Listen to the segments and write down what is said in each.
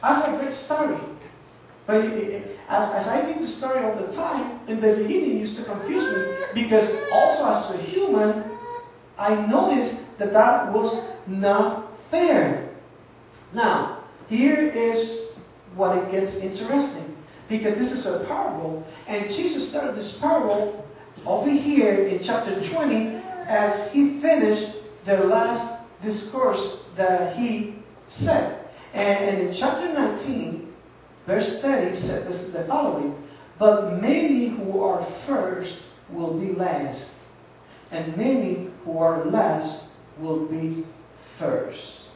That's a great story. But as I read the story all the time, in the beginning it used to confuse me, because also as a human, I noticed that that was not fair. Now, here is what it gets interesting, because this is a parable, and Jesus started this parable over here in chapter 20 as he finished the last discourse that he said. And in chapter 19, verse 30 said this is the following: "But many who are first will be last, and many who are last will be first."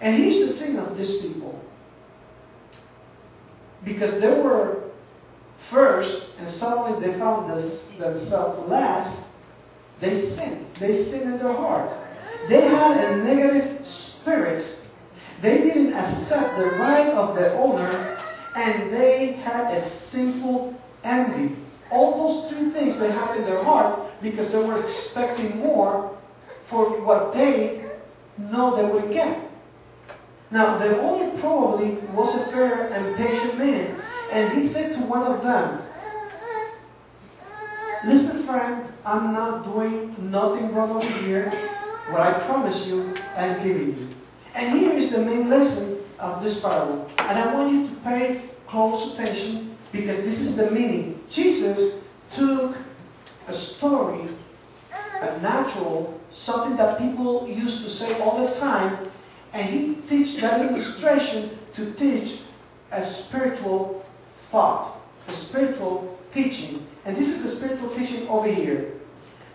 And here's the thing of these people. Because they were first, and suddenly they found themselves last, they sinned. They sinned in their heart. They had a negative spirit. They didn't accept the right of the owner, and they had a sinful envy. All those three things they have in their heart, because they were expecting more for what they know they would get. Now, the owner probably was a fair and patient man, and he said to one of them, "Listen, friend, I'm not doing nothing wrong over here. What I promise you, I'm giving you." And here is the main lesson of this parable. And I want you to pay close attention, because this is the meaning. Jesus took a story, a natural, something that people used to say all the time, and he teach that illustration to teach a spiritual thought, a spiritual teaching. And this is the spiritual teaching over here.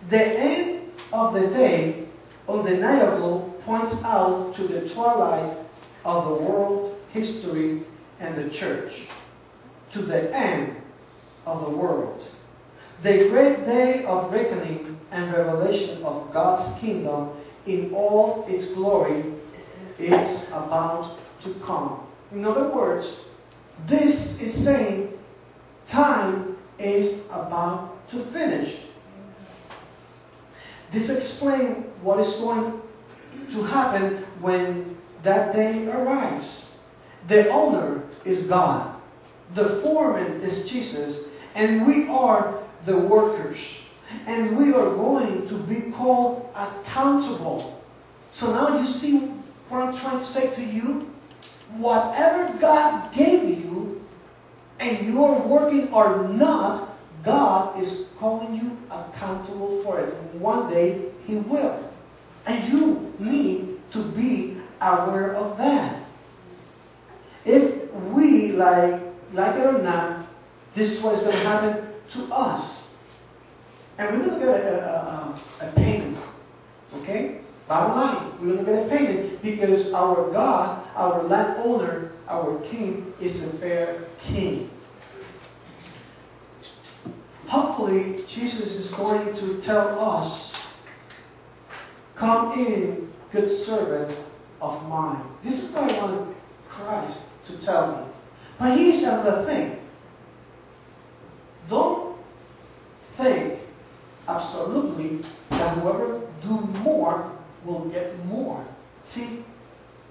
The end of the day on the Nile points out to the twilight of the world, history, and the church. To the end of the world. The great day of reckoning and revelation of God's kingdom in all its glory is about to come. In other words, this is saying time is about to finish. This explains what is going to happen when that day arrives. The owner is God. The foreman is Jesus. And we are the workers. And we are going to be called accountable. So now you see what I'm trying to say to you? Whatever God gave you, and you are working or not, God is calling you accountable for it. One day He will. And you need to be aware of that. If we, like it or not, this is what is going to happen to us. And we're going to get a payment. Okay? Bottom line, we're going to get a payment because our God, our landowner, our king is a fair king. Hopefully, Jesus is going to tell us, "Come in, good servant of mine." This is what I want Christ to tell me. But here's another thing. Don't think absolutely that whoever do more will get more. See,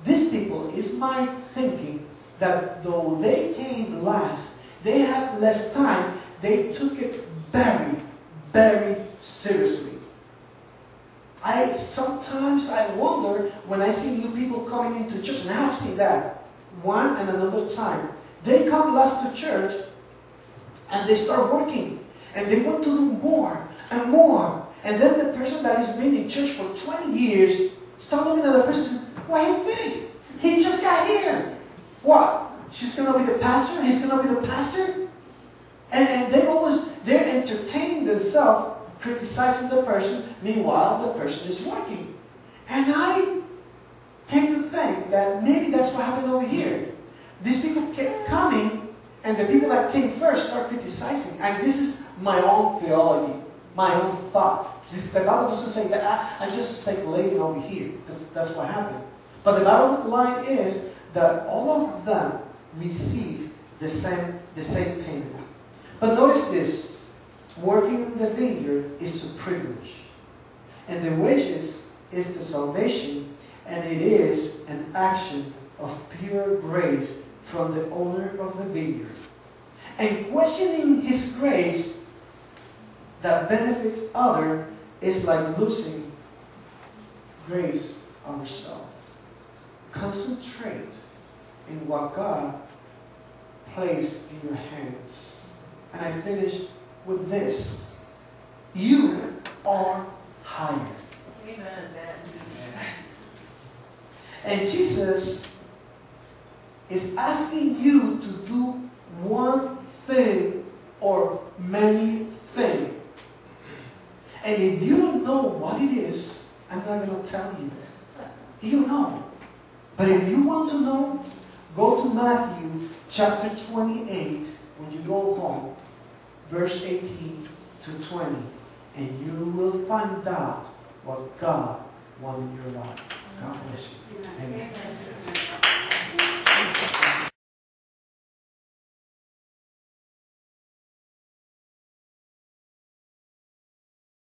these people, is my thinking that though they came last, they have less time, they took it very, very seriously. Sometimes I wonder when I see new people coming into church, and I have seen that one and another time. They come last to church and they start working and they want to do more and more. And then the person that has been in church for 20 years start looking at the person and say, "What do you think? He just got here. What? She's going to be the pastor? He's going to be the pastor?" And they're entertaining themselves, criticizing the person, meanwhile the person is working. And I came to think that maybe that's what happened over here. These people kept coming, and the people that came first start criticizing. And this is my own theology, my own thought. The Bible doesn't say that. I'm just speculating over here. That's what happened. But the bottom line is that all of them receive the same payment. But notice this. Working in the vineyard is a privilege. And the wages is the salvation, and it is an action of pure grace from the owner of the vineyard. And questioning his grace that benefits others is like losing grace ourselves. Concentrate in what God placed in your hands. And I finish with this. You are hired. Amen. And Jesus is asking you to do one thing or many things. And if you don't know what it is, I'm not going to tell you. You know. But if you want to know, go to Matthew chapter 28 when you go home, verse 18 to 20, and you will find out what God wanted in your life. God bless you. Amen.